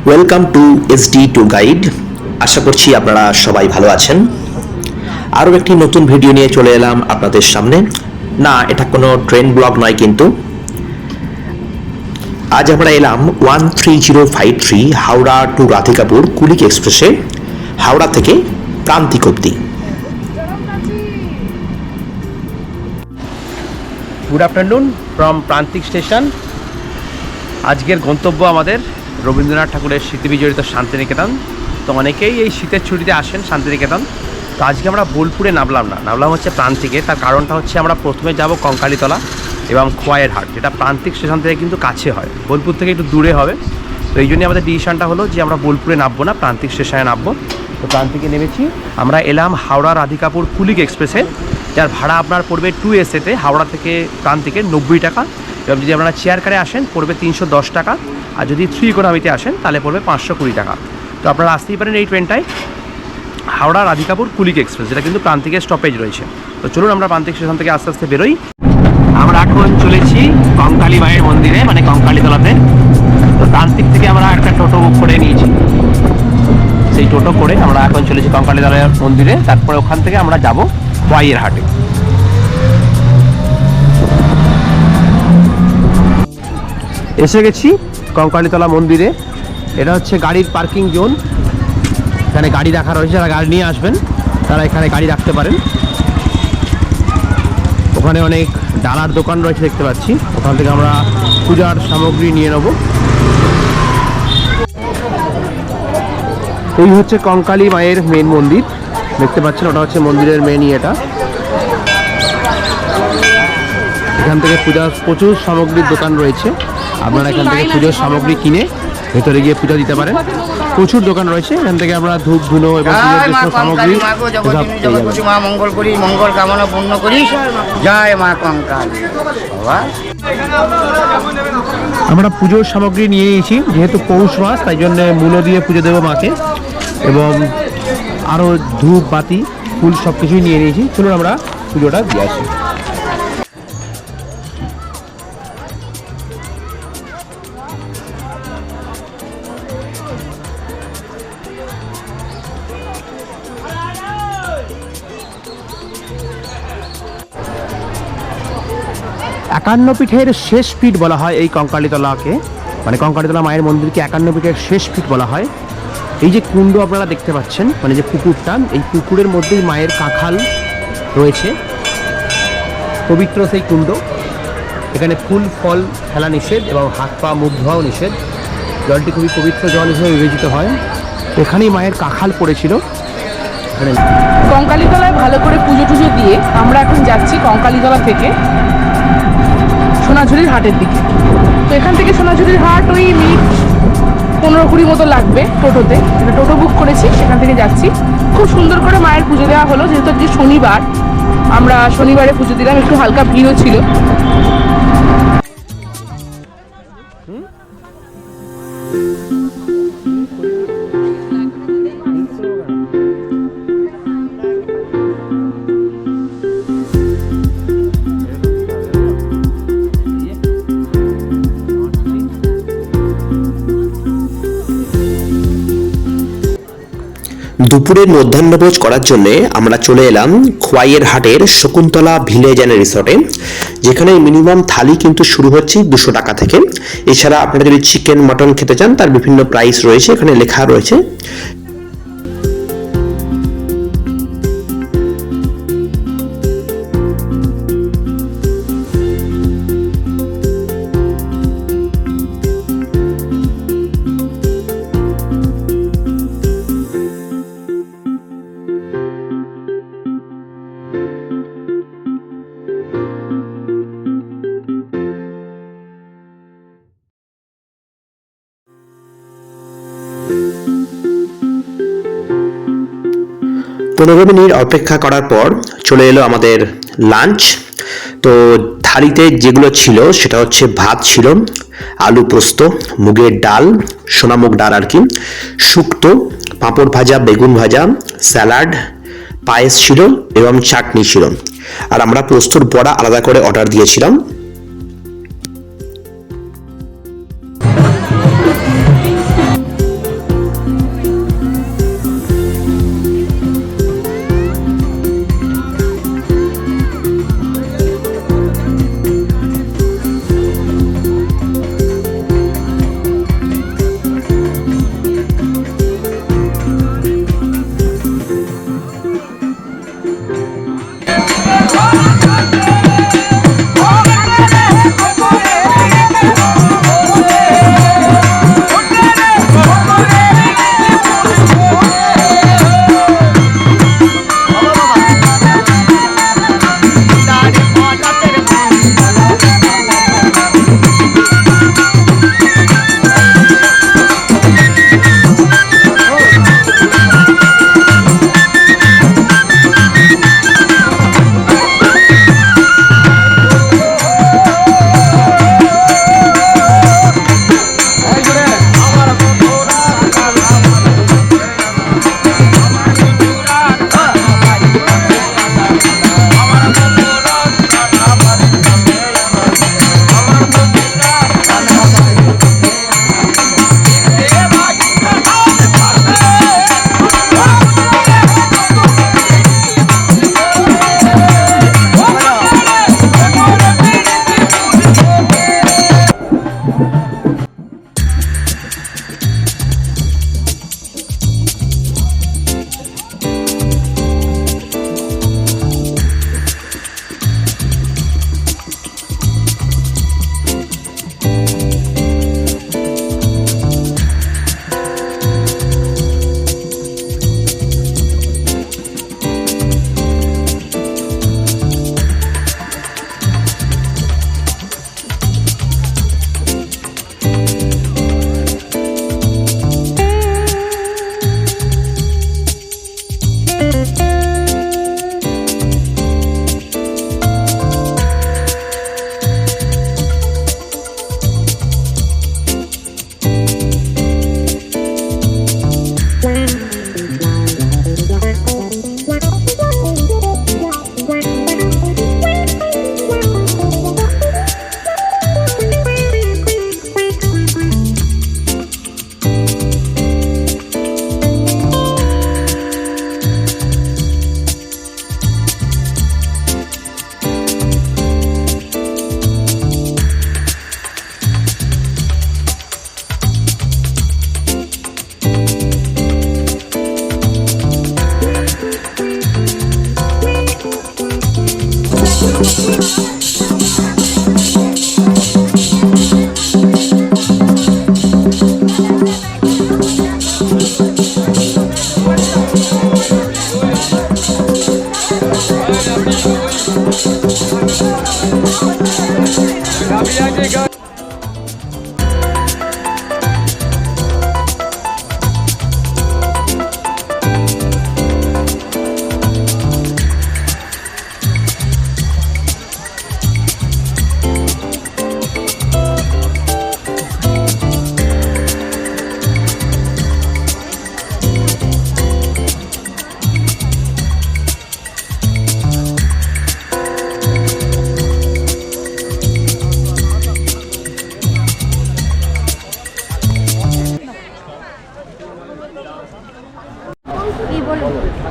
Welcome to SD tour guide. আশা করছি আপনারা সবাই ভালো আছেন। আরও একটি নতুন ভিডিও নিয়ে চলে এলাম আপনাদের সামনে। না, এটা কোনো ট্রেন ব্লগ নয়, কিন্তু আজ আমরা এলাম 13053 হাওড়া টু রাধিকাপুর কুলিক এক্সপ্রেসে, হাওড়া থেকে প্রান্তিক অবধি। গুড আফটারনুন ফ্রম প্রান্তিক স্টেশন। আজকের গন্তব্য আমাদের রবীন্দ্রনাথ ঠাকুরের স্মৃতি বিজড়িত শান্তিনিকেতন। তো অনেকেই এই শীতের ছুটিতে আসেন শান্তিনিকেতন। তো আজকে আমরা বোলপুরে নামলাম হচ্ছে প্রান্তিকে। তার কারণটা হচ্ছে আমরা প্রথমে যাব কঙ্কালীতলা এবং খোয়াইয়ের হাট, যেটা প্রান্তিক স্টেশন থেকে কিন্তু কাছে হয়, বোলপুর থেকে একটু দূরে হবে। তো এই জন্যই আমাদের ডিসিশনটা হলো যে আমরা বোলপুরে নামবো না, প্রান্তিক স্টেশনে নামবো। তো প্রান্তিকে নেমেছি, আমরা এলাম হাওড়া রাধিকাপুর কুলিক এক্সপ্রেসে, যার ভাড়া আপনার পড়বে 2AC-তে হাওড়া থেকে প্রান্তিকে 90 টাকা, এবং যদি আপনারা চেয়ার কারে আসেন পড়বে 310 টাকা, আর যদি 3 ইকোনমিতে আসেন তাহলে পড়বে 520 টাকা। তো আপনারা আসতেই পারেন এই ট্রেনটায়, হাওড়া রাধিকাপুর কুলিক এক্সপ্রেস, যেটা কিন্তু প্রান্তিকের স্টপেজ রয়েছে। তো চলুন আমরা প্রান্তিক স্টেশন থেকে আস্তে আস্তে বেরোই। আমরা এখন চলেছি কঙ্কালী মায়ের মন্দিরে, মানে কঙ্কালীতলাতে। তো প্রান্তিক থেকে আমরা একটা টোটো বুক করে নিয়েছি, সেই টোটো করে আমরা এখন চলেছি কঙ্কালীতলার মন্দিরে। তারপরে ওখান থেকে আমরা যাব খোয়াইয়ের হাটে। এসে গেছি কঙ্কালীতলা মন্দিরে। এটা হচ্ছে গাড়ির পার্কিং জোন, এখানে গাড়ি রাখা রয়েছে। যারা গাড়ি নিয়ে আসবেন তারা এখানে গাড়ি রাখতে পারেন। ওখানে অনেক ডালার দোকান রয়েছে দেখতে পাচ্ছি, ওখান থেকে আমরা পূজার সামগ্রী নিয়ে নেব। এই হচ্ছে কঙ্কালী মায়ের মেন মন্দির, দেখতে পাচ্ছেন, ওটা হচ্ছে মন্দিরের মেন ইয়েটা। এখান থেকে পূজার প্রচুর সামগ্রীর দোকান রয়েছে, আপনারা এখান থেকে পুজোর সামগ্রী কিনে ভেতরে গিয়ে পূজা দিতে পারেন। প্রচুর দোকান রয়েছে, এখান থেকে আমরা ধূপ ধুনো এবং পুজোর সামগ্রী মা মঙ্গল করি, মঙ্গল কামনা পূর্ণ করি। জয় মা কঙ্কালী। আমরা পুজোর সামগ্রী নিয়ে নিয়েছি, যেহেতু পৌষ মাস তাই জন্য মূলো দিয়ে পুজো দেবো মাকে, এবং আরও ধূপ বাতি ফুল সব কিছুই নিয়ে নিয়েছি। চলুন আমরা পুজোটা দিয়ে আসি। একান্ন পীঠের শেষ পীঠ বলা হয় এই কঙ্কালীতলাকে, মানে কঙ্কালীতলা মায়ের মন্দিরকে 51 পীঠের শেষ পীঠ বলা হয়। এই যে কুণ্ড আপনারা দেখতে পাচ্ছেন, মানে যে পুকুরটা, এই পুকুরের মধ্যেই মায়ের কাঁখাল রয়েছে, পবিত্র সেই কুণ্ড। এখানে ফুল ফল ফেলা নিষেধ এবং হাত পা মুখ ধোয়াও নিষেধ। জলটি খুবই পবিত্র জল হিসেবে বিবেচিত হয়। এখানেই মায়ের কাঁখাল পড়েছিল। কঙ্কালীতলায় ভালো করে পুজো টুজো দিয়ে আমরা এখন যাচ্ছি কঙ্কালীতলা থেকে সোনাঝুরির হাটের দিকে। তো এখান থেকে সোনাঝুরির হাট ওই মিনিট 15-20 মতো লাগবে টোটোতে। একটা টোটো বুক করেছি, সেখান থেকে যাচ্ছি। খুব সুন্দর করে মায়ের পুজো দেওয়া হলো, যেহেতু আজকে শনিবার, আমরা শনিবারে পুজো দিলাম, একটু হালকা ভিড়ও ছিল। দুপুরের মধ্যাহ্নভোজ করার জন্য আমরা চলে এলাম খোয়াইয়ের হাটের শকুন্তলা ভিলেজ অ্যান্ড রিসর্টে, যেখানে মিনিমাম থালি কিন্তু শুরু হচ্ছে 200 টাকা থেকে। এছাড়া আপনারা যদি চিকেন মটন খেতে চান তার বিভিন্ন প্রাইস রয়েছে, এখানে লেখা রয়েছে। পনেরো মিনিট অপেক্ষা করার পর চলে এলো আমাদের লাঞ্চ। তো থালিতে যেগুলো ছিল সেটা হচ্ছে ভাত ছিল, আলু পোস্ত, মুগের ডাল, সোনামুগ ডাল আর কি, শুক্তো, পাঁপড় ভাজা, বেগুন ভাজা, স্যালাড, পায়েস ছিল এবং চাটনি ছিল। আর আমরা পোস্তর বড়া আলাদা করে অর্ডার দিয়েছিলাম।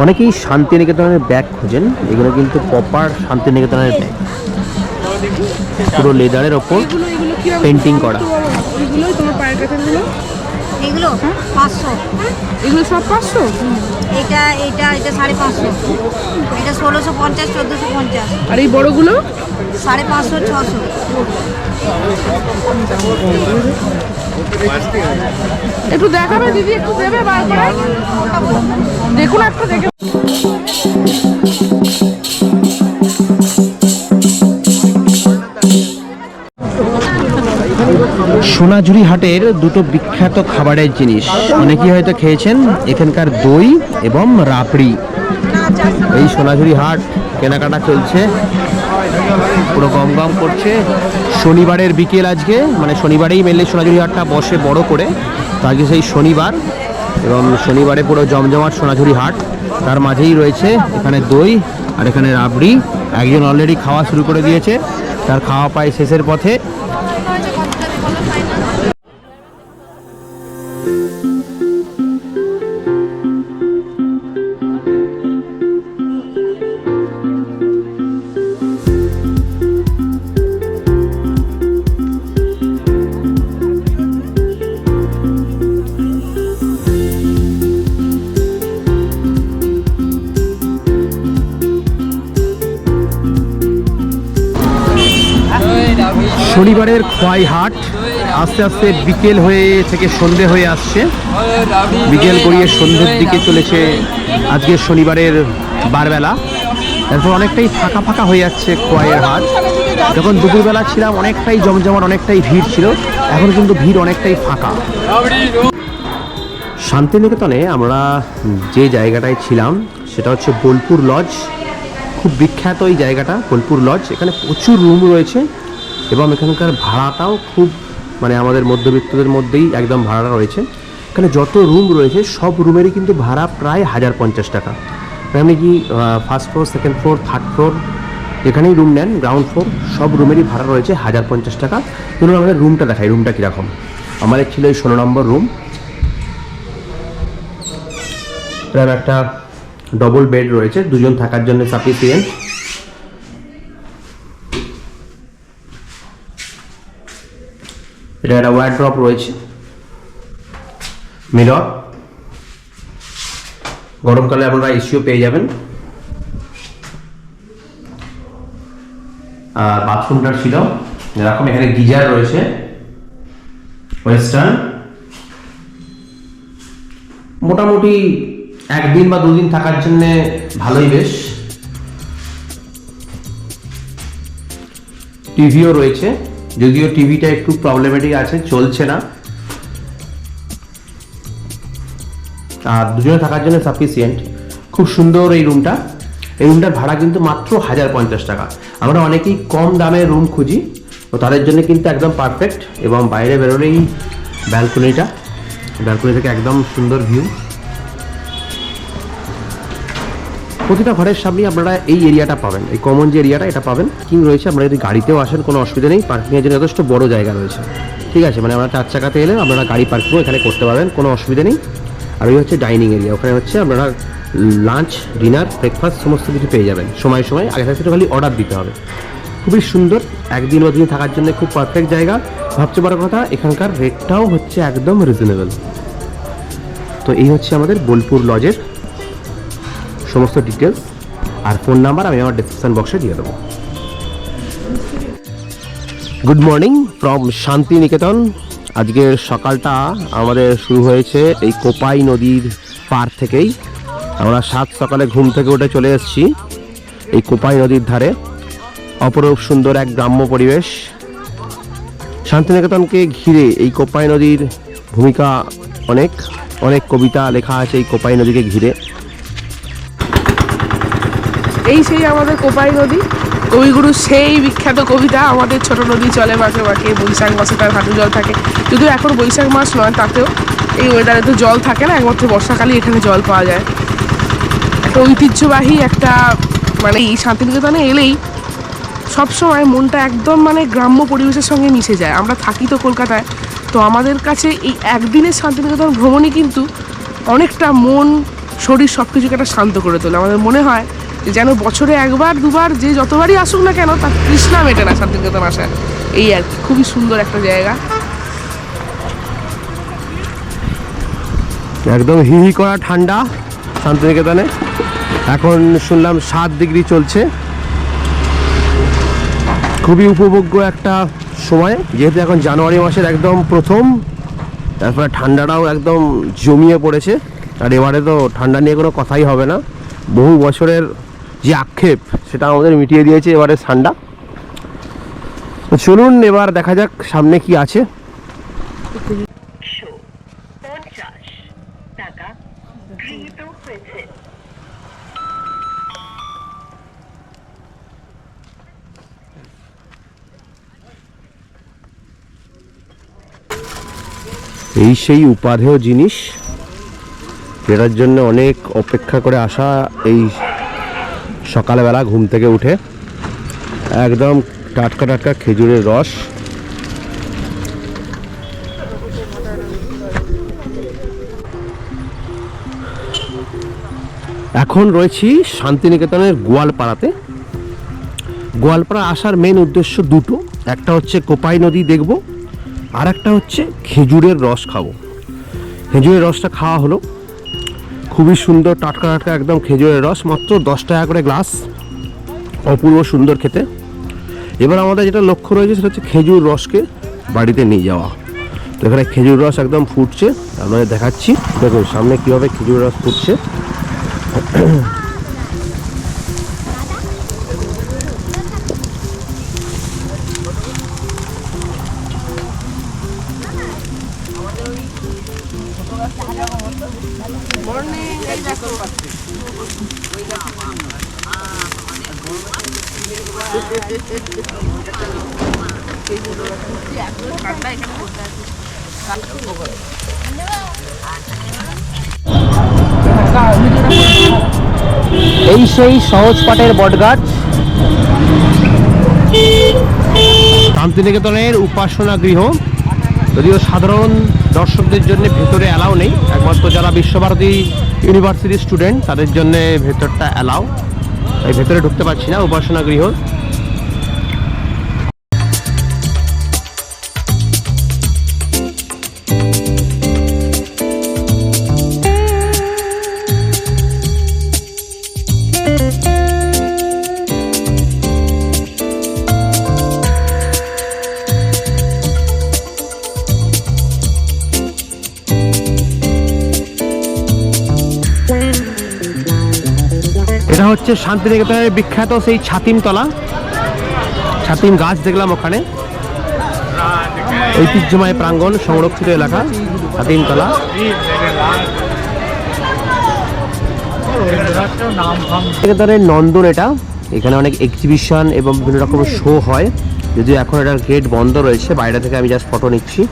অনেকেই শান্তিনিকেতনের ব্যাগ খোঁজেন, এগুলো কিন্তু প্রপার শান্তিনিকেতনের ব্যাগ, পুরো লেদারের ওপর পেন্টিং করা। এগুলো তোমার পায়ের কাছে এগুলো 500, এগুলো সব 500। এটা এটা এটা 550, এটা 1650, 1450, আর এই বড়গুলো 550, 600। একটু দেখাবে দিদি, একটু দেবে বার করে দেখুন, একটু দেখে। সোনাঝুরি হাটের দুটো বিখ্যাত খাবারের জিনিস অনেকেই হয়তো খেয়েছেন, এখানকার দই এবং রাবড়ি। এই সোনাঝুরি হাট কেনাকাটা চলছে, পুরো গম গম করছে। শনিবারের বিকেল আজকে, মানে শনিবারেই মেনলি সোনাঝুরি হাটটা বসে বড় করে, তো আজকে সেই শনিবার, এবং শনিবারে পুরো জমজমাট সোনাঝুরি হাট। তার মাঝেই রয়েছে এখানে দই আর এখানে রাবড়ি। একজন অলরেডি খাওয়া শুরু করে দিয়েছে, তার খাওয়া প্রায় শেষের পথে। শনিবারের খোয়াই হাট আস্তে আস্তে বিকেল হয়ে থেকে সন্ধে হয়ে আসছে, বিকেল গড়িয়ে সন্ধ্যের দিকে চলেছে আজকের শনিবারের বারবেলা। তারপর অনেকটাই ফাঁকা ফাঁকা হয়ে যাচ্ছে খোয়াইয়ের হাট। যখন দুপুরবেলা ছিলাম অনেকটাই জমজমাট, অনেকটাই ভিড় ছিল, এখন কিন্তু ভিড় অনেকটাই ফাঁকা। শান্তিনিকেতনে আমরা যে জায়গাটায় ছিলাম সেটা হচ্ছে বোলপুর লজ। খুব বিখ্যাত এই জায়গাটা বোলপুর লজ। এখানে প্রচুর রুম রয়েছে এবং এখানকার ভাড়াটাও খুব, মানে আমাদের মধ্যবিত্তদের মধ্যেই একদম ভাড়া রয়েছে। এখানে যত রুম রয়েছে সব রুমেরই কিন্তু ভাড়া প্রায় 1050 টাকা। আপনি কি first floor, second floor, third floor এখানেই রুম নেন, গ্রাউন্ড ফ্লোর সব রুমেরই ভাড়া রয়েছে 1050 টাকা। ধরুন আমাদের রুমটা দেখাই, রুমটা কীরকম। আমাদের ছিল এই 16 নম্বর রুম। এরকম একটা ডবল বেড রয়েছে, দুজন থাকার জন্য সাফিসিয়েন্ট। এটা একটা ওয়ার্ড্রপ রয়েছে, মিরর। গরমকালে আপনারা এসিও পেয়ে যাবেন। আর বাথরুমটা ছিল এরকম, এখানে গিজার রয়েছে ওয়েস্টার্ন। মোটামুটি একদিন বা দুদিন থাকার জন্য ভালোই বেশ। টিভিও রয়েছে, যদিও টিভিটা একটু প্রবলেমেটিক আছে, চলছে না। আর দুজনে থাকার জন্য সাফিসিয়েন্ট। খুব সুন্দর এই রুমটা। এই রুমটার ভাড়া কিন্তু মাত্র 1050 টাকা। আমরা অনেকেই কম দামে রুম খুঁজি, তো তাদের জন্য কিন্তু একদম পারফেক্ট। এবং বাইরে বেরোলেই ব্যালকনিটা, ব্যালকনি থেকে একদম সুন্দর ভিউ। প্রতিটা ঘরের সামনে আপনারা এই এরিয়াটা পাবেন, এই কমন যে এরিয়াটা এটা পাবেন। পার্কিং রয়েছে, আপনারা যদি গাড়িতেও আসেন কোনো অসুবিধা নেই, পার্কিংয়ের জন্য যথেষ্ট বড় জায়গা রয়েছে। ঠিক আছে, মানে আমরা 4 চাকাতে এলে আপনারা গাড়ি পার্কিংও এখানে করতে পারবেন, কোনো অসুবিধা নেই। আর ওই হচ্ছে ডাইনিং এরিয়া, ওখানে হচ্ছে আপনারা লাঞ্চ, ডিনার, ব্রেকফাস্ট সমস্ত কিছু পেয়ে যাবেন সময় সময়। আগে থাকতে খালি অর্ডার দিতে হবে। খুবই সুন্দর, একদিন বা দুদিন থাকার জন্য খুব পারফেক্ট জায়গা। সবচেয়ে বড় কথা, এখানকার রেটটাও হচ্ছে একদম রিজনেবল। তো এই হচ্ছে আমাদের বোলপুর লজের সমস্ত ডিটেলস, আর ফোন নাম্বার আমি আমার ডেসক্রিপশন বক্সে দিয়ে দেবো। Good morning from Shantiniketan. আজকের সকালটা আমাদের শুরু হয়েছে এই কোপাই নদীর পার থেকেই। আমরা 7 সকালে ঘুম থেকে উঠে চলে এসেছি এই কোপাই নদীর ধারে। অপরূপ সুন্দর এক গ্রাম্য পরিবেশ, শান্তিনিকেতনকে ঘিরে এই কোপাই নদীর ভূমিকা অনেক অনেক কবিতা লেখা আছে এই কোপাই নদীকে ঘিরে। এই সেই আমাদের কোপাই নদী, কবিগুরুর সেই বিখ্যাত কবিতা, আমাদের ছোট নদী চলে মাঝে মাঝে, বৈশাখ মাসে তার হাঁটু জল থাকে। যদিও এখন বৈশাখ মাস নয়, তাতেও এই ওয়েদারে তো জল থাকে না, একমাত্র বর্ষাকালে এখানে জল পাওয়া যায়। একটা ঐতিহ্যবাহী একটা মানে এই শান্তিনিকেতনে এলেই সবসময় মনটা একদম মানে গ্রাম্য পরিবেশের সঙ্গে মিশে যায়। আমরা থাকি তো কলকাতায়, তো আমাদের কাছে এই একদিনের শান্তিনিকেতন ভ্রমণই কিন্তু অনেকটা মন শরীর সব কিছুকে একটা শান্ত করে তোলে। আমাদের মনে হয় যে যেন বছরে একবার দুবার যে যতবারই আসুক না কেন তার তৃষ্ণা মেটে না শান্তিনিকেতন আসার। এই আর কি, খুবই সুন্দর একটা জায়গা। একদম হিহি করা ঠান্ডা শান্তিনিকেতনে, এখন শুনলাম 7 ডিগ্রি চলছে। খুবই উপভোগ্য একটা সময়, যেহেতু এখন জানুয়ারি মাসের একদম প্রথম, তারপরে ঠান্ডাটাও একদম জমিয়ে পড়েছে। আর এবারে তো ঠান্ডা নিয়ে কোনো কথাই হবে না, বহু বছরের যে আক্ষেপ সেটা আমাদের মিটিয়ে দিয়েছে এবারে ঠান্ডা। তো চলুন এবার দেখা যাক সামনে কি আছে। এই সেই উপাদেয় জিনিস যেটার জন্য অনেক অপেক্ষা করে আসা, এই সকালবেলা ঘুম থেকে উঠে একদম টাটকা টাটকা খেজুরের রস। এখন রয়েছি শান্তিনিকেতনের গোয়ালপাড়াতে। গোয়ালপাড়া আসার মেন উদ্দেশ্য দুটো, একটা হচ্ছে কোপাই নদী দেখব, আর একটা হচ্ছে খেজুরের রস খাবো। খেজুরের রসটা খাওয়া হলো, খুবই সুন্দর টাটকা টাটকা একদম খেজুরের রস, মাত্র 10 টাকা করে গ্লাস, অপূর্ব সুন্দর খেতে। এবার আমাদের যেটা লক্ষ্য রয়েছে সেটা হচ্ছে খেজুর রসকে বাড়িতে নিয়ে যাওয়া। তো এখানে খেজুর রস একদম ফুটছে, আপনাদের দেখাচ্ছি। দেখুন সামনে কীভাবে খেজুর রস ফুটছে। এই সেই সহজ পাটের বটগাছ, শান্তিনিকেতনের উপাসনা গৃহ। যদিও সাধারণ দর্শকদের জন্য ভেতরে অ্যালাউ নেই, একমাত্র যারা বিশ্বভারতী ইউনিভার্সিটির স্টুডেন্ট তাদের জন্য ভেতরটা অ্যালাউ, তাই ভেতরে ঢুকতে পারছি না উপাসনা গৃহ। এটা হচ্ছে শান্তিনিকেতনের বিখ্যাত সেই ছাতিমতলা, ছাতিম গাছ দেখলাম ওখানে, ঐতিহ্যময় প্রাঙ্গণ, সংরক্ষিত এলাকা ছাতিমতলা। শান্তিনিকেতনের নন্দন এটা, এখানে অনেক এক্সিবিশন এবং বিভিন্ন রকমের শো হয়, যদিও এখন এটার গেট বন্ধ রয়েছে। বাইরে থেকে আমি জাস্ট ফটো নিচ্ছি।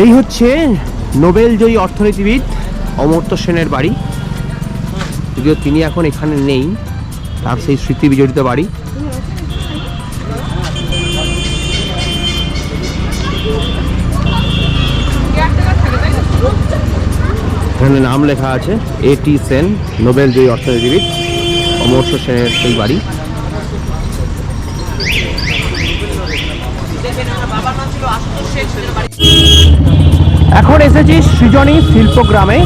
এই হচ্ছে নোবেলজয়ী অর্থনীতিবিদ অমর্ত্য সেনের বাড়ি, যদিও তিনি এখন এখানে নেই, তার সেই স্মৃতি বিজড়িত বাড়ি। এখানে নাম লেখা আছে A.T. সেন, নোবেলজয়ী অর্থনীতিবিদ অমর্ত্য সেনের সেই বাড়ি। এখন এসেছি সৃজনী শিল্পগ্রামে।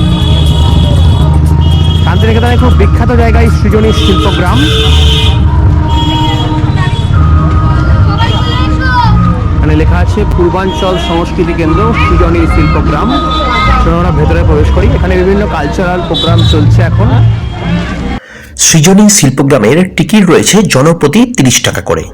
শান্তিনিকেতনে খুব বিখ্যাত জায়গায় সৃজনী শিল্পগ্রাম। এখানে লেখা আছে পূর্বাঞ্চল সংস্কৃতি কেন্দ্র সৃজনী শিল্পগ্রাম। চলো আমরা ভেতরে প্রবেশ করি। এখানে বিভিন্ন কালচারাল প্রোগ্রাম চলছে এখন। সৃজনী শিল্পগ্রামের টিকিট রয়েছে জনপ্রতি 30 টাকা করে।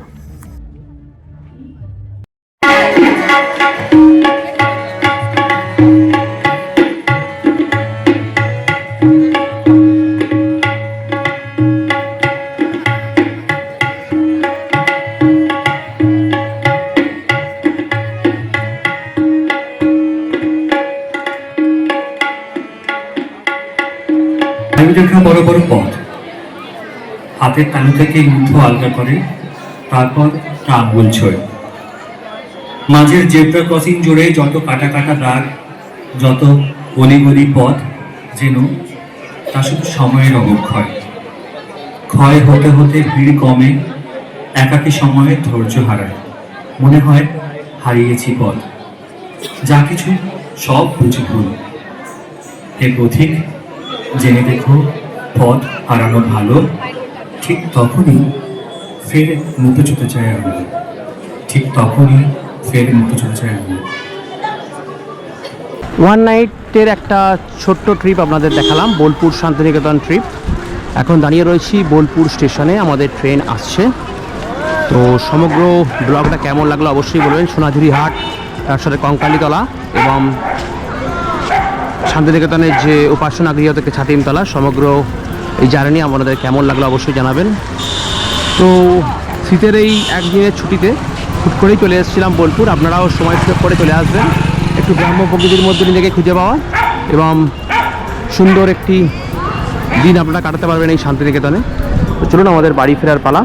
দেখা বড় বড় পথ, হাতের তালু থেকে মুঠো আলগা করে, তারপর আঙ্গুল ছোঁয়। মাঝের জেব্রা ক্রসিং জুড়ে যত কাটা কাটা দাগ, যত গলি পথ, যেন তা শুধু সময়ের অবক্ষয়। ক্ষয় হতে হতে ভিড় কমে, একাকী সময়ে ধৈর্য হারায়। মনে হয় হারিয়েছি পথ, যা কিছু সব বুঝি ভুল। হে পথিক, জেনে দেখো পথ হারানো ভালো, ঠিক তখনই ফের মুতে চুতে চায় আলো, ঠিক তখনই ফের মুতে চুতে চায় আলো। ওয়ান নাইটের একটা ছোট্ট ট্রিপ আপনাদের দেখালাম, বোলপুর শান্তিনিকেতন ট্রিপ। এখন দাঁড়িয়ে রয়েছি বোলপুর স্টেশনে, আমাদের ট্রেন আসছে। তো সমগ্র ব্লগটা কেমন লাগলো অবশ্যই বলবেন। সোনাঝুরি হাট, তার সাথে কঙ্কালীতলা এবং শান্তিনিকেতনের যে উপাসনা গৃহ থেকে ছাতিমতলা, সমগ্র এই জার্নি আপনাদের কেমন লাগলো অবশ্যই জানাবেন। তো শীতের এই একদিনের ছুটিতে হুট করেই চলে এসেছিলাম বোলপুর। আপনারাও সময় সুযোগ করে চলে আসবেন, একটু গ্রাম্য প্রকৃতির মধ্যে নিজেকে খুঁজে পাওয়া এবং সুন্দর একটি দিন আপনারা কাটাতে পারবেন এই শান্তিনিকেতনে। তো চলুন আমাদের বাড়ি ফেরার পালা।